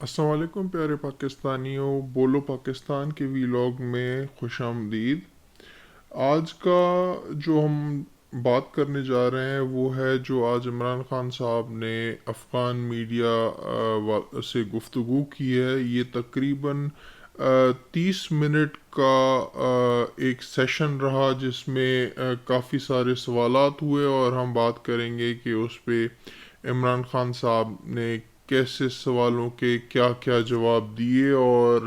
السلام علیکم پیارے پاکستانیوں، بولو پاکستان کے ویلاگ میں خوش آمدید۔ آج کا جو ہم بات کرنے جا رہے ہیں وہ ہے جو آج عمران خان صاحب نے افغان میڈیا سے گفتگو کی ہے۔ یہ تقریباً 30 منٹ کا ایک سیشن رہا جس میں کافی سارے سوالات ہوئے، اور ہم بات کریں گے کہ اس پہ عمران خان صاحب نے کیسے سوالوں کے کیا کیا جواب دیے، اور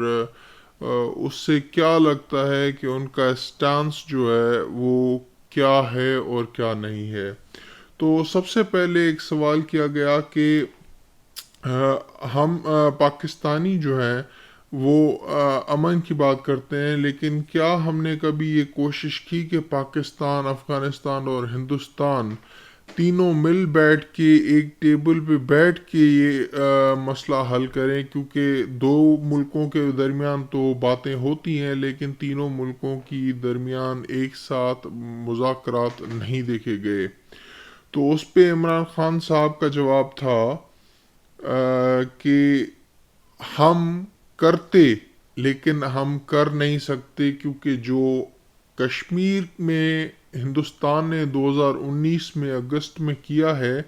اس سے کیا لگتا ہے کہ ان کا اسٹانس جو ہے وہ کیا ہے اور کیا نہیں ہے۔ تو سب سے پہلے ایک سوال کیا گیا کہ ہم پاکستانی جو ہیں وہ امن کی بات کرتے ہیں، لیکن کیا ہم نے کبھی یہ کوشش کی کہ پاکستان، افغانستان اور ہندوستان تینوں مل بیٹھ کے ایک ٹیبل پہ بیٹھ کے یہ مسئلہ حل کریں؟ کیونکہ دو ملکوں کے درمیان تو باتیں ہوتی ہیں، لیکن تینوں ملکوں کی درمیان ایک ساتھ مذاکرات نہیں دیکھے گئے۔ تو اس پہ عمران خان صاحب کا جواب تھا کہ ہم کرتے لیکن ہم کر نہیں سکتے، کیونکہ جو کشمیر میں ہندوستان نے 2019 میں اگست میں کیا ہے،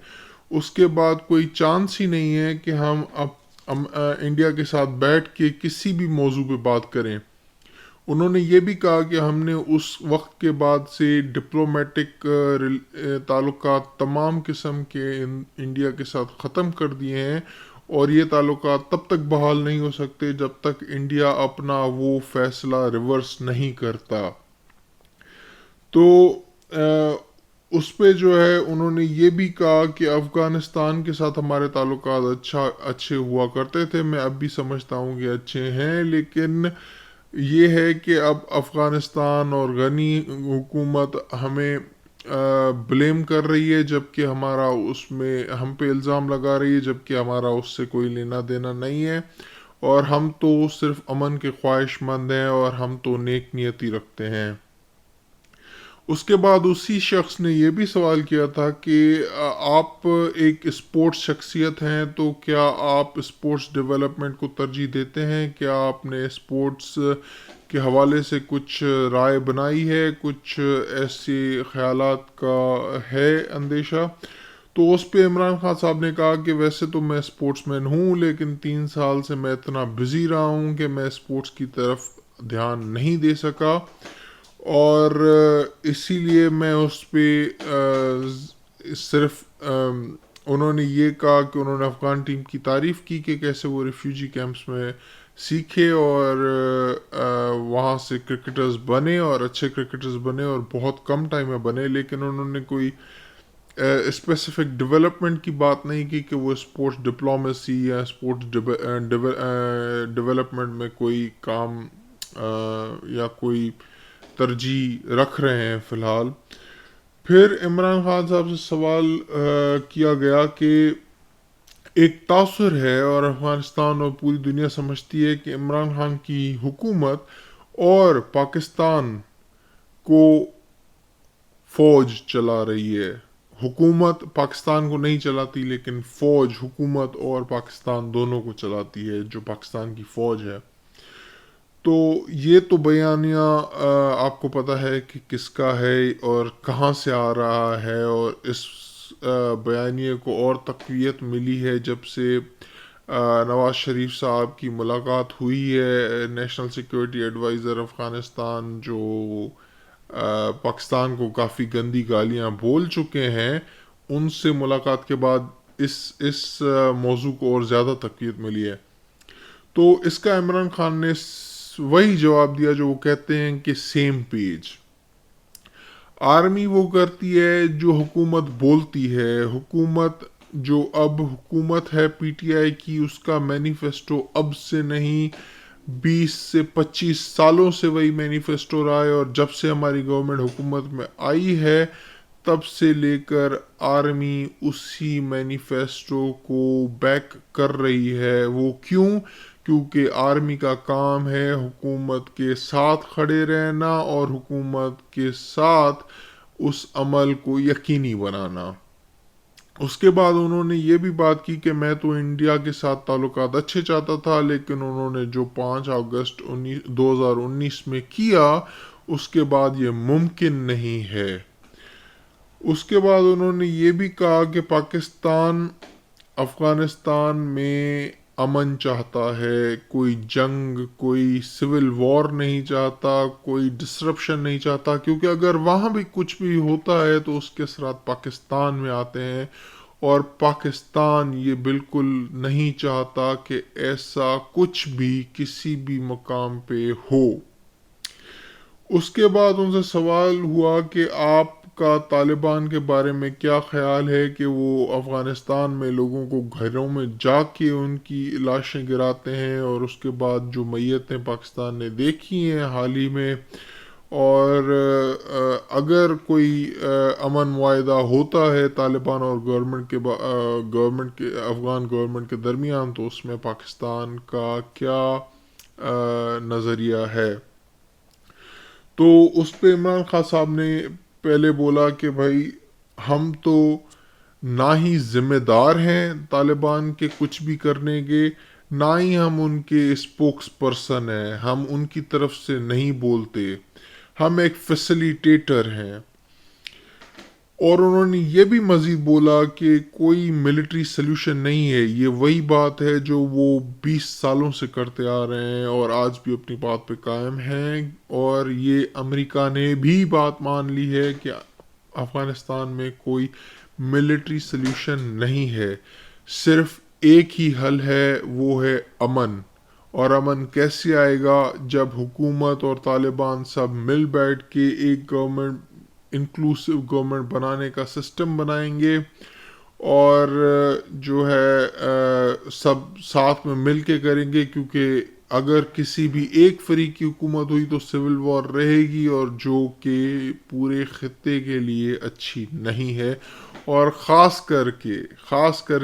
اس کے بعد کوئی چانس ہی نہیں ہے کہ ہم اب انڈیا کے ساتھ بیٹھ کے کسی بھی موضوع پہ بات کریں۔ انہوں نے یہ بھی کہا کہ ہم نے اس وقت کے بعد سے ڈپلومیٹک تعلقات تمام قسم کے انڈیا کے ساتھ ختم کر دیے ہیں، اور یہ تعلقات تب تک بحال نہیں ہو سکتے جب تک انڈیا اپنا وہ فیصلہ ریورس نہیں کرتا۔ تو اس پہ جو ہے انہوں نے یہ بھی کہا کہ افغانستان کے ساتھ ہمارے تعلقات اچھے ہوا کرتے تھے، میں اب بھی سمجھتا ہوں کہ اچھے ہیں، لیکن یہ ہے کہ اب افغانستان اور غنی حکومت ہمیں بلیم کر رہی ہے، جبکہ ہمارا اس میں ہم پہ الزام لگا رہی ہے، جبکہ ہمارا اس سے کوئی لینا دینا نہیں ہے، اور ہم تو صرف امن کے خواہش مند ہیں، اور ہم تو نیک نیتی رکھتے ہیں۔ اس کے بعد اسی شخص نے یہ بھی سوال کیا تھا کہ آپ ایک اسپورٹس شخصیت ہیں، تو کیا آپ اسپورٹس ڈیولپمنٹ کو ترجیح دیتے ہیں؟ کیا آپ نے اسپورٹس کے حوالے سے کچھ رائے بنائی ہے، کچھ ایسے خیالات کا ہے اندیشہ؟ تو اس پہ عمران خان صاحب نے کہا کہ ویسے تو میں اسپورٹس مین ہوں، لیکن 3 سال سے میں اتنا بزی رہا ہوں کہ میں اسپورٹس کی طرف دھیان نہیں دے سکا، اور اسی لیے میں اس پہ صرف انہوں نے یہ کہا کہ انہوں نے افغان ٹیم کی تعریف کی کہ کیسے وہ ریفیوجی کیمپس میں سیکھے اور وہاں سے کرکٹرز بنے، اور اچھے کرکٹرز بنے، اور بہت کم ٹائم میں بنے، لیکن انہوں نے کوئی اسپیسیفک ڈیولپمنٹ کی بات نہیں کی کہ وہ اسپورٹس ڈپلومیسی یا اسپورٹس ڈیولپمنٹ میں کوئی کام یا کوئی ترجیح رکھ رہے ہیں فی الحال۔ پھر عمران خان صاحب سے سوال کیا گیا کہ ایک تاثر ہے، اور افغانستان اور پوری دنیا سمجھتی ہے کہ عمران خان کی حکومت اور پاکستان کو فوج چلا رہی ہے۔ حکومت پاکستان کو نہیں چلاتی، لیکن فوج حکومت اور پاکستان دونوں کو چلاتی ہے، جو پاکستان کی فوج ہے۔ تو یہ تو بیانیہ آپ کو پتہ ہے کہ کس کا ہے اور کہاں سے آ رہا ہے، اور اس بیانیے کو اور تقویت ملی ہے جب سے نواز شریف صاحب کی ملاقات ہوئی ہے، نیشنل سیکیورٹی ایڈوائزر افغانستان، جو پاکستان کو کافی گندی گالیاں بول چکے ہیں، ان سے ملاقات کے بعد اس موضوع کو اور زیادہ تقویت ملی ہے۔ تو اس کا عمران خان نے وہی جواب دیا جو وہ کہتے ہیں کہ سیم پیج۔ آرمی وہ کرتی ہے جو حکومت بولتی ہے، حکومت جو اب حکومت ہے پی ٹی آئی کی، اس کا مینیفیسٹو اب سے نہیں 20 سے 25 سالوں سے وہی مینیفیسٹو رہا ہے، اور جب سے ہماری گورنمنٹ حکومت میں آئی ہے تب سے لے کر آرمی اسی مینیفیسٹو کو بیک کر رہی ہے۔ وہ کیونکہ آرمی کا کام ہے حکومت کے ساتھ کھڑے رہنا، اور حکومت کے ساتھ اس عمل کو یقینی بنانا۔ اس کے بعد انہوں نے یہ بھی بات کی کہ میں تو انڈیا کے ساتھ تعلقات اچھے چاہتا تھا، لیکن انہوں نے جو 5 اگست 2019 میں کیا اس کے بعد یہ ممکن نہیں ہے۔ اس کے بعد انہوں نے یہ بھی کہا کہ پاکستان افغانستان میں امن چاہتا ہے، کوئی جنگ، کوئی سول وار نہیں چاہتا، کوئی ڈسرپشن نہیں چاہتا، کیونکہ اگر وہاں بھی کچھ بھی ہوتا ہے تو اس کے اثرات پاکستان میں آتے ہیں، اور پاکستان یہ بالکل نہیں چاہتا کہ ایسا کچھ بھی کسی بھی مقام پہ ہو۔ اس کے بعد ان سے سوال ہوا کہ آپ کا طالبان کے بارے میں کیا خیال ہے کہ وہ افغانستان میں لوگوں کو گھروں میں جا کے ان کی لاشیں گراتے ہیں، اور اس کے بعد جو میتیں پاکستان نے دیکھی ہیں حال ہی میں، اور اگر کوئی امن معاہدہ ہوتا ہے طالبان اور گورنمنٹ کے افغان گورنمنٹ کے درمیان، تو اس میں پاکستان کا کیا نظریہ ہے۔ تو اس پہ عمران خان صاحب نے پہلے بولا کہ بھائی ہم تو نہ ہی ذمہ دار ہیں طالبان کے کچھ بھی کرنے کے، نہ ہی ہم ان کے اسپوکس پرسن ہیں، ہم ان کی طرف سے نہیں بولتے، ہم ایک فیسیلیٹیٹر ہیں۔ اور انہوں نے یہ بھی مزید بولا کہ کوئی ملٹری سلوشن نہیں ہے، یہ وہی بات ہے جو وہ 20 سالوں سے کرتے آ رہے ہیں اور آج بھی اپنی بات پہ قائم ہیں، اور یہ امریکہ نے بھی بات مان لی ہے کہ افغانستان میں کوئی ملٹری سلوشن نہیں ہے، صرف ایک ہی حل ہے، وہ ہے امن۔ اور امن کیسے آئے گا؟ جب حکومت اور طالبان سب مل بیٹھ کے ایک گورنمنٹ، انکلوسیو گورنمنٹ بنانے کا سسٹم بنائیں گے، اور جو ہے سب ساتھ میں مل کے کریں گے، کیونکہ اگر کسی بھی ایک فریق کی حکومت ہوئی تو سول وار رہے گی، اور جو کہ پورے خطے کے لیے اچھی نہیں ہے، اور خاص کر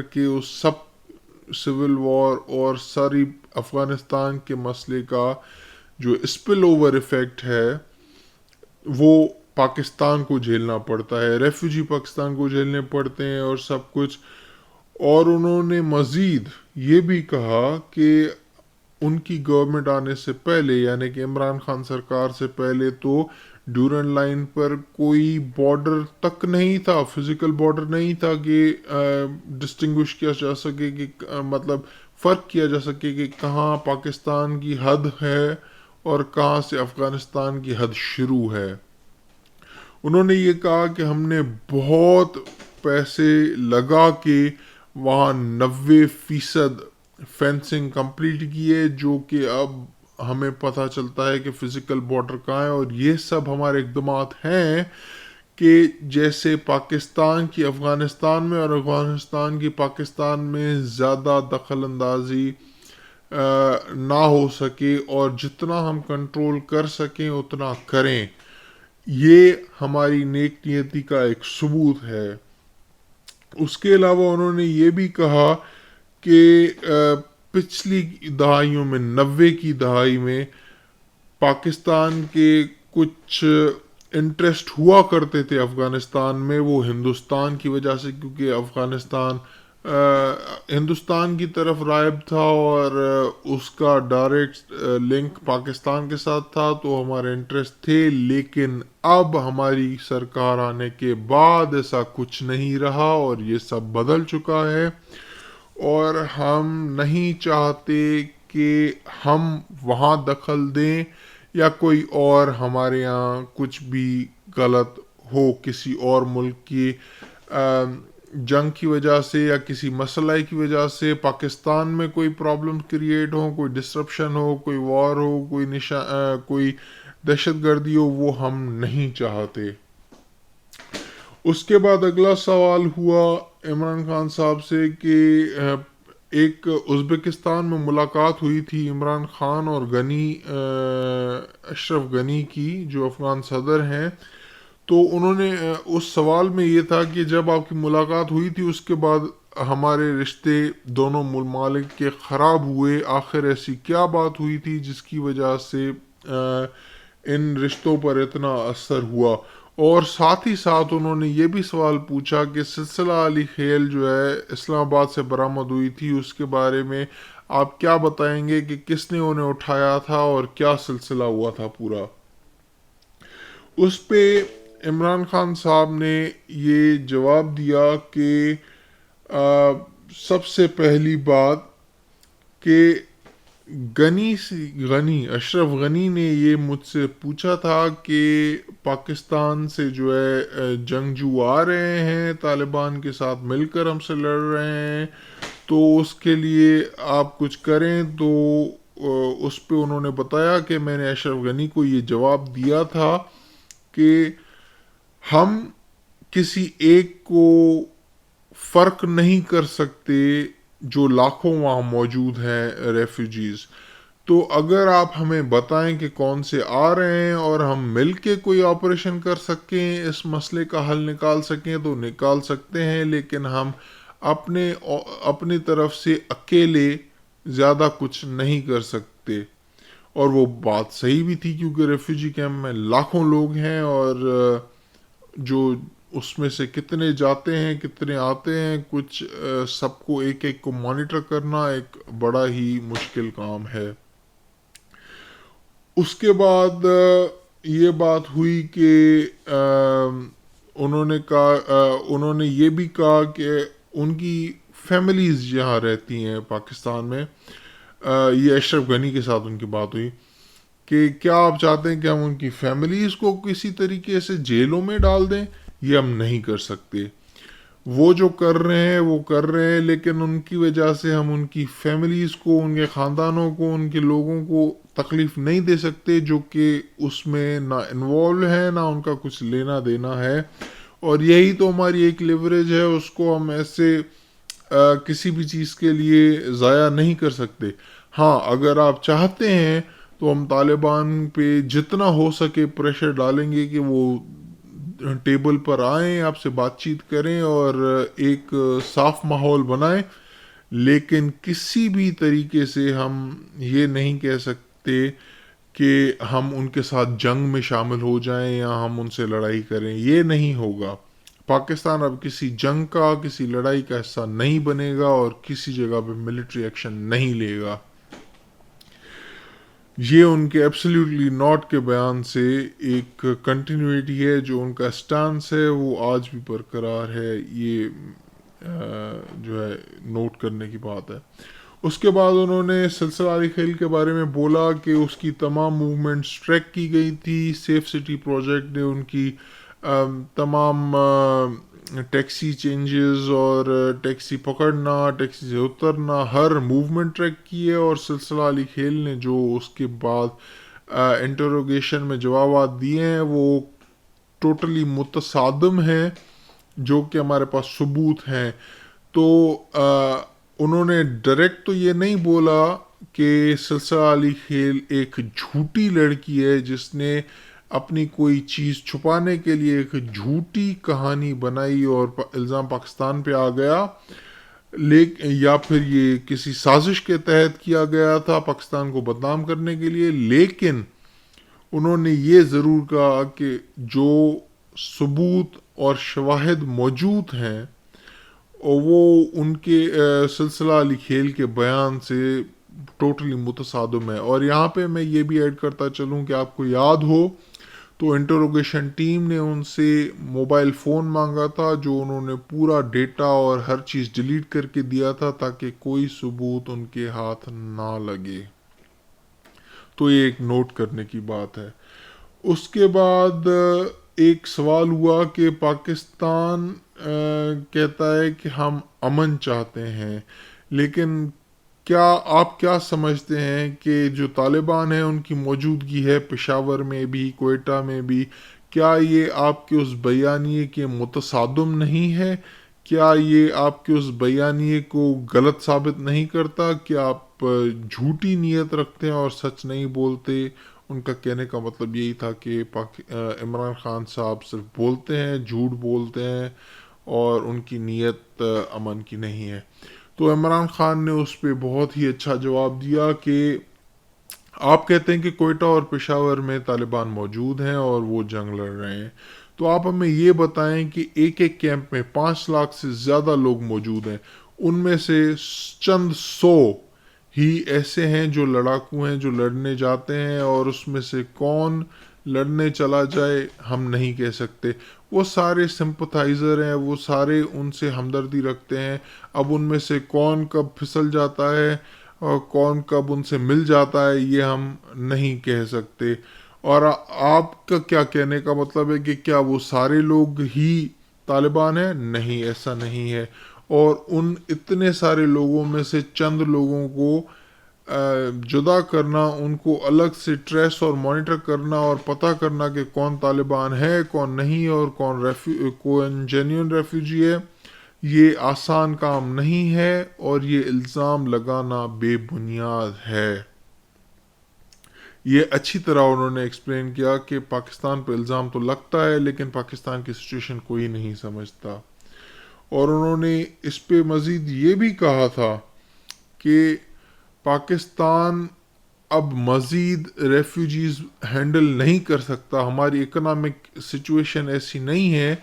کے اس سب سول وار اور ساری افغانستان کے مسئلے کا جو اسپل اوور ایفیکٹ ہے وہ پاکستان کو جھیلنا پڑتا ہے، ریفیوجی پاکستان کو جھیلنے پڑتے ہیں اور سب کچھ۔ اور انہوں نے مزید یہ بھی کہا کہ ان کی گورنمنٹ آنے سے پہلے، یعنی کہ عمران خان سرکار سے پہلے، تو ڈیورنڈ لائن پر کوئی بارڈر تک نہیں تھا، فزیکل بارڈر نہیں تھا کہ ڈسٹنگوش کیا جا سکے، کہ مطلب فرق کیا جا سکے کہ کہاں پاکستان کی حد ہے اور کہاں سے افغانستان کی حد شروع ہے۔ انہوں نے یہ کہا کہ ہم نے بہت پیسے لگا کے وہاں 90% فینسنگ کمپلیٹ کی ہے، جو کہ اب ہمیں پتہ چلتا ہے کہ فزیکل بارڈر کہاں ہے، اور یہ سب ہمارے اقدامات ہیں کہ جیسے پاکستان کی افغانستان میں اور افغانستان کی پاکستان میں زیادہ دخل اندازی نہ ہو سکے، اور جتنا ہم کنٹرول کر سکیں اتنا کریں۔ یہ ہماری نیک نیتی کا ایک ثبوت ہے۔ اس کے علاوہ انہوں نے یہ بھی کہا کہ پچھلی دہائیوں میں، 90 کی دہائی میں، پاکستان کے کچھ انٹرسٹ ہوا کرتے تھے افغانستان میں، وہ ہندوستان کی وجہ سے، کیونکہ افغانستان ہندوستان کی طرف رائب تھا اور اس کا ڈائریکٹ لنک پاکستان کے ساتھ تھا، تو ہمارے انٹرسٹ تھے۔ لیکن اب ہماری سرکار آنے کے بعد ایسا کچھ نہیں رہا، اور یہ سب بدل چکا ہے، اور ہم نہیں چاہتے کہ ہم وہاں دخل دیں یا کوئی اور ہمارے یہاں کچھ بھی غلط ہو، کسی اور ملک کی جنگ کی وجہ سے یا کسی مسئلہ کی وجہ سے پاکستان میں کوئی پرابلم کریٹ ہو، کوئی ڈسرپشن ہو، کوئی وار ہو، کوئی دہشت گردی ہو، وہ ہم نہیں چاہتے۔ اس کے بعد اگلا سوال ہوا عمران خان صاحب سے کہ ایک ازبکستان میں ملاقات ہوئی تھی عمران خان اور اشرف غنی کی، جو افغان صدر ہیں، تو انہوں نے اس سوال میں یہ تھا کہ جب آپ کی ملاقات ہوئی تھی اس کے بعد ہمارے رشتے دونوں ممالک کے خراب ہوئے، آخر ایسی کیا بات ہوئی تھی جس کی وجہ سے ان رشتوں پر اتنا اثر ہوا؟ اور ساتھ ہی ساتھ انہوں نے یہ بھی سوال پوچھا کہ سلسلہ علی خیل جو ہے اسلام آباد سے برآمد ہوئی تھی، اس کے بارے میں آپ کیا بتائیں گے کہ کس نے انہیں اٹھایا تھا اور کیا سلسلہ ہوا تھا پورا؟ اس پہ عمران خان صاحب نے یہ جواب دیا کہ آ، سب سے پہلی بات کہ غنی اشرف غنی نے یہ مجھ سے پوچھا تھا کہ پاکستان سے جو ہے جنگجو آ رہے ہیں، طالبان کے ساتھ مل کر ہم سے لڑ رہے ہیں، تو اس کے لیے آپ کچھ کریں۔ تو اس پہ انہوں نے بتایا کہ میں نے اشرف غنی کو یہ جواب دیا تھا کہ ہم کسی ایک کو فرق نہیں کر سکتے جو لاکھوں وہاں موجود ہیں ریفیوجیز، تو اگر آپ ہمیں بتائیں کہ کون سے آ رہے ہیں اور ہم مل کے کوئی آپریشن کر سکیں، اس مسئلے کا حل نکال سکیں تو نکال سکتے ہیں، لیکن ہم اپنی طرف سے اکیلے زیادہ کچھ نہیں کر سکتے۔ اور وہ بات صحیح بھی تھی، کیونکہ ریفیوجی کیمپ میں لاکھوں لوگ ہیں، اور جو اس میں سے کتنے جاتے ہیں کتنے آتے ہیں، کچھ سب کو ایک ایک کو مانیٹر کرنا ایک بڑا ہی مشکل کام ہے۔ اس کے بعد یہ بات ہوئی کہ انہوں نے یہ بھی کہا کہ ان کی فیملیز جہاں رہتی ہیں پاکستان میں، یہ اشرف غنی کے ساتھ ان کی بات ہوئی کہ کیا آپ چاہتے ہیں کہ ہم ان کی فیملیز کو کسی طریقے سے جیلوں میں ڈال دیں؟ یہ ہم نہیں کر سکتے۔ وہ جو کر رہے ہیں وہ کر رہے ہیں، لیکن ان کی وجہ سے ہم ان کی فیملیز کو، ان کے خاندانوں کو، ان کے لوگوں کو تکلیف نہیں دے سکتے جو کہ اس میں نہ انوالو ہے، نہ ان کا کچھ لینا دینا ہے۔ اور یہی تو ہماری ایک لیوریج ہے، اس کو ہم ایسے کسی بھی چیز کے لیے ضائع نہیں کر سکتے۔ ہاں، اگر آپ چاہتے ہیں تو ہم طالبان پہ جتنا ہو سکے پریشر ڈالیں گے کہ وہ ٹیبل پر آئیں، آپ سے بات چیت کریں اور ایک صاف ماحول بنائیں، لیکن کسی بھی طریقے سے ہم یہ نہیں کہہ سکتے کہ ہم ان کے ساتھ جنگ میں شامل ہو جائیں یا ہم ان سے لڑائی کریں۔ یہ نہیں ہوگا۔ پاکستان اب کسی جنگ کا، کسی لڑائی کا حصہ نہیں بنے گا اور کسی جگہ پہ ملٹری ایکشن نہیں لے گا۔ یہ ان کے ایبسلیوٹلی ناٹ کے بیان سے ایک کنٹینیوٹی ہے، جو ان کا سٹانس ہے وہ آج بھی برقرار ہے۔ یہ جو ہے نوٹ کرنے کی بات ہے۔ اس کے بعد انہوں نے سلسلہ علی خیل کے بارے میں بولا کہ اس کی تمام موومنٹس ٹریک کی گئی تھی، سیف سٹی پروجیکٹ نے ان کی تمام ٹیکسی چینجز اور ٹیکسی پکڑنا، ٹیکسی سے اترنا، ہر موومنٹ ٹریک کی ہے۔ اور سلسلہ علی خیل نے جو اس کے بعد انٹروگیشن میں جوابات دیے ہیں وہ ٹوٹلی متصادم ہیں، جو کہ ہمارے پاس ثبوت ہیں۔ تو انہوں نے ڈائریکٹ تو یہ نہیں بولا کہ سلسلہ علی خیل ایک جھوٹی لڑکی ہے جس نے اپنی کوئی چیز چھپانے کے لیے ایک جھوٹی کہانی بنائی اور الزام پاکستان پہ آ گیا، یا پھر یہ کسی سازش کے تحت کیا گیا تھا پاکستان کو بدنام کرنے کے لیے۔ لیکن انہوں نے یہ ضرور کہا کہ جو ثبوت اور شواہد موجود ہیں وہ ان کے سلسلہ علی خیل کے بیان سے ٹوٹلی متصادم ہے۔ اور یہاں پہ میں یہ بھی ایڈ کرتا چلوں کہ آپ کو یاد ہو تو انٹروگیشن ٹیم نے ان سے موبائل فون مانگا تھا، جو انہوں نے پورا ڈیٹا اور ہر چیز ڈیلیٹ کر کے دیا تھا تاکہ کوئی ثبوت ان کے ہاتھ نہ لگے۔ تو یہ ایک نوٹ کرنے کی بات ہے۔ اس کے بعد ایک سوال ہوا کہ پاکستان کہتا ہے کہ ہم امن چاہتے ہیں، لیکن کیا آپ کیا سمجھتے ہیں کہ جو طالبان ہیں ان کی موجودگی ہے پشاور میں بھی، کوئٹہ میں بھی، کیا یہ آپ کے اس بیانیے کے متصادم نہیں ہے؟ کیا یہ آپ کے اس بیانیے کو غلط ثابت نہیں کرتا کہ آپ جھوٹی نیت رکھتے ہیں اور سچ نہیں بولتے؟ ان کا کہنے کا مطلب یہی تھا کہ عمران خان صاحب صرف بولتے ہیں، جھوٹ بولتے ہیں اور ان کی نیت امن کی نہیں ہے۔ تو عمران خان نے اس پہ بہت ہی اچھا جواب دیا کہ آپ کہتے ہیں کہ کوئٹہ اور پشاور میں طالبان موجود ہیں اور وہ جنگ لڑ رہے ہیں، تو تو آپ ہمیں یہ بتائیں کہ ایک ایک کیمپ میں 5 لاکھ سے زیادہ لوگ موجود ہیں، ان میں سے چند 100 ہی ایسے ہیں جو لڑاکو ہیں، جو لڑنے جاتے ہیں، اور اس میں سے کون لڑنے چلا جائے ہم نہیں کہہ سکتے۔ وہ سارے سمپتھائزر ہیں، وہ سارے ان سے ہمدردی رکھتے ہیں۔ اب ان میں سے کون کب پھسل جاتا ہے اور کون کب ان سے مل جاتا ہے یہ ہم نہیں کہہ سکتے۔ اور آپ کا کیا کہنے کا مطلب ہے کہ کیا وہ سارے لوگ ہی طالبان ہیں؟ نہیں، ایسا نہیں ہے۔ اور ان اتنے سارے لوگوں میں سے چند لوگوں کو جدا کرنا، ان کو الگ سے ٹریس اور مانیٹر کرنا اور پتہ کرنا کہ کون طالبان ہے، کون نہیں، اور کون جینیون ریفیوجی ہے، یہ آسان کام نہیں ہے، اور یہ الزام لگانا بے بنیاد ہے۔ یہ اچھی طرح انہوں نے ایکسپلین کیا کہ پاکستان پہ الزام تو لگتا ہے لیکن پاکستان کی سچویشن کوئی نہیں سمجھتا۔ اور انہوں نے اس پہ مزید یہ بھی کہا تھا کہ پاکستان اب مزید ریفیوجیز ہینڈل نہیں کر سکتا، ہماری اکنامک سچویشن ایسی نہیں ہے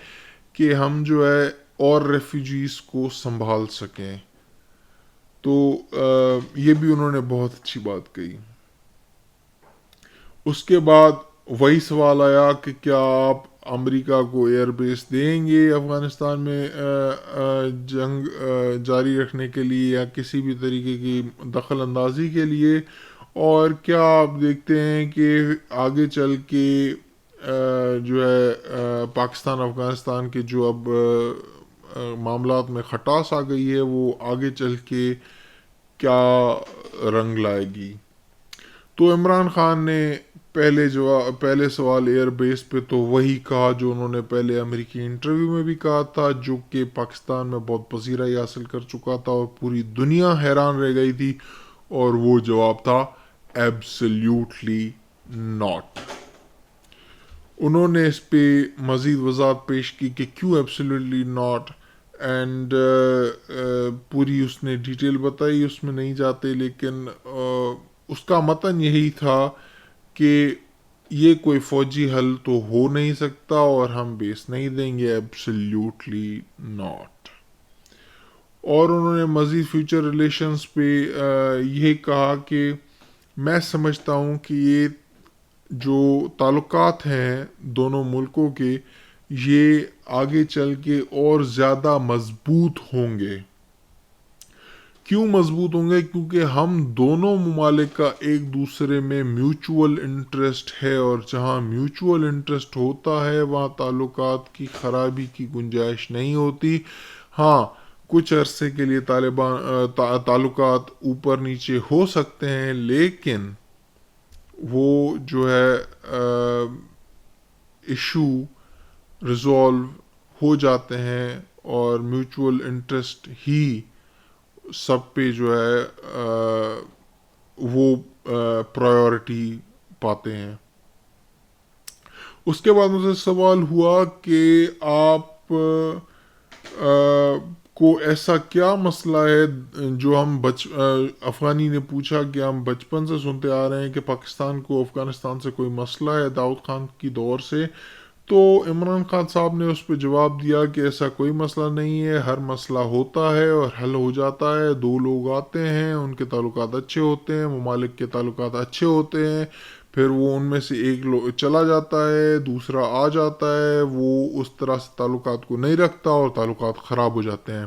کہ ہم جو ہے اور ریفیوجیز کو سنبھال سکیں۔ تو یہ بھی انہوں نے بہت اچھی بات کہی۔ اس کے بعد وہی سوال آیا کہ کیا آپ امریکہ کو ایئر بیس دیں گے افغانستان میں جنگ جاری رکھنے کے لیے یا کسی بھی طریقے کی دخل اندازی کے لیے، اور کیا آپ دیکھتے ہیں کہ آگے چل کے جو ہے پاکستان افغانستان کے جو اب معاملات میں خٹاس آ گئی ہے وہ آگے چل کے کیا رنگ لائے گی؟ تو عمران خان نے پہلے سوال ایئر بیس پہ تو وہی کہا جو انہوں نے پہلے امریکی انٹرویو میں بھی کہا تھا، جو کہ پاکستان میں بہت پذیرائی حاصل کر چکا تھا اور پوری دنیا حیران رہ گئی تھی، اور وہ جواب تھا ایبسلیوٹلی ناٹ۔ انہوں نے اس پہ مزید وضاحت پیش کی کہ کیوں ایبسلیوٹلی ناٹ، اینڈ پوری اس نے ڈیٹیل بتائی، اس میں نہیں جاتے، لیکن اس کا متن یہی تھا کہ یہ کوئی فوجی حل تو ہو نہیں سکتا اور ہم بیس نہیں دیں گے، ایبسلیوٹلی ناٹ۔ اور انہوں نے مزید فیوچر ریلیشنز پہ یہ کہا کہ میں سمجھتا ہوں کہ یہ جو تعلقات ہیں دونوں ملکوں کے، یہ آگے چل کے اور زیادہ مضبوط ہوں گے۔ کیوں مضبوط ہوں گے؟ کیونکہ ہم دونوں ممالک کا ایک دوسرے میں میوچول انٹرسٹ ہے، اور جہاں میوچول انٹرسٹ ہوتا ہے وہاں تعلقات کی خرابی کی گنجائش نہیں ہوتی۔ ہاں، کچھ عرصے کے لیے تعلقات اوپر نیچے ہو سکتے ہیں، لیکن وہ جو ہے ایشو ریزولو ہو جاتے ہیں، اور میوچول انٹرسٹ ہی سب پہ جو ہے وہ پرائیورٹی پاتے ہیں۔ اس کے بعد مجھے سوال ہوا کہ آپ کو ایسا کیا مسئلہ ہے جو ہم افغانی نے پوچھا کہ ہم بچپن سے سنتے آ رہے ہیں کہ پاکستان کو افغانستان سے کوئی مسئلہ ہے داؤد خان کی دور سے۔ تو عمران خان صاحب نے اس پہ جواب دیا کہ ایسا کوئی مسئلہ نہیں ہے، ہر مسئلہ ہوتا ہے اور حل ہو جاتا ہے، دو لوگ آتے ہیں، ان کے تعلقات اچھے ہوتے ہیں، ممالک کے تعلقات اچھے ہوتے ہیں، پھر وہ ان میں سے ایک چلا جاتا ہے، دوسرا آ جاتا ہے، وہ اس طرح سے تعلقات کو نہیں رکھتا اور تعلقات خراب ہو جاتے ہیں۔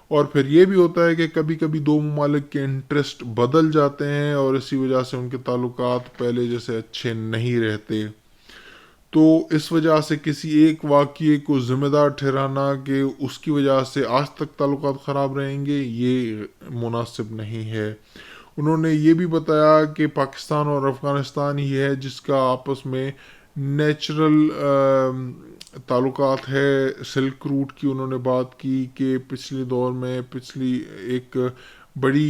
اور پھر یہ بھی ہوتا ہے کہ کبھی کبھی دو ممالک کے انٹرسٹ بدل جاتے ہیں اور اسی وجہ سے ان کے تعلقات پہلے جیسے اچھے نہیں رہتے۔ تو اس وجہ سے کسی ایک واقعے کو ذمہ دار ٹھہرانا کہ اس کی وجہ سے آج تک تعلقات خراب رہیں گے، یہ مناسب نہیں ہے۔ انہوں نے یہ بھی بتایا کہ پاکستان اور افغانستان ہی ہے جس کا آپس میں نیچرل تعلقات ہے۔ سلک روٹ کی انہوں نے بات کی کہ پچھلے دور میں پچھلی ایک بڑی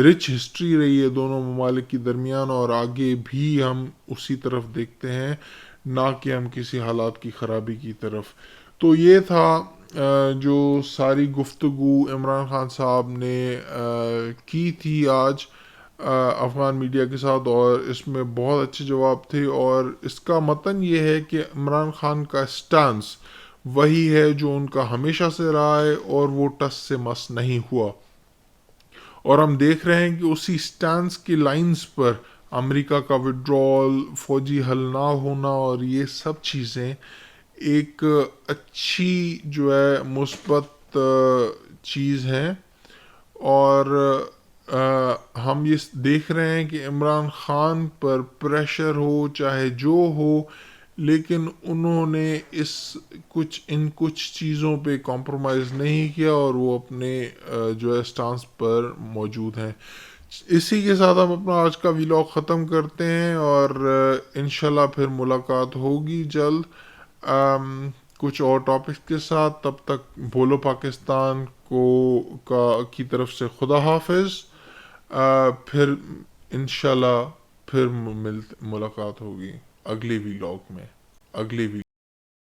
رچ ہسٹری رہی ہے دونوں ممالک کی درمیان، اور آگے بھی ہم اسی طرف دیکھتے ہیں، نہ کہ ہم کسی حالات کی خرابی کی طرف۔ تو یہ تھا جو ساری گفتگو عمران خان صاحب نے کی تھی آج افغان میڈیا کے ساتھ، اور اس میں بہت اچھے جواب تھے، اور اس کا متن یہ ہے کہ عمران خان کا سٹانس وہی ہے جو ان کا ہمیشہ سے رہا ہے، اور وہ ٹس سے مس نہیں ہوا، اور ہم دیکھ رہے ہیں کہ اسی سٹانس کی لائنز پر امریکہ کا وڈرول، فوجی حل نہ ہونا، اور یہ سب چیزیں ایک اچھی جو ہے مثبت چیز ہیں، اور ہم یہ دیکھ رہے ہیں کہ عمران خان پر پریشر ہو چاہے جو ہو، لیکن انہوں نے ان کچھ چیزوں پہ کمپرومائز نہیں کیا، اور وہ اپنے جو ہے سٹانس پر موجود ہیں۔ اسی کے ساتھ ہم اپنا آج کا ویلاگ ختم کرتے ہیں، اور انشاءاللہ پھر ملاقات ہوگی جلد کچھ اور ٹاپکس کے ساتھ۔ تب تک بولو پاکستان کی طرف سے خدا حافظ۔ پھر انشاءاللہ پھر ملاقات ہوگی اگلے ویلاگ میں،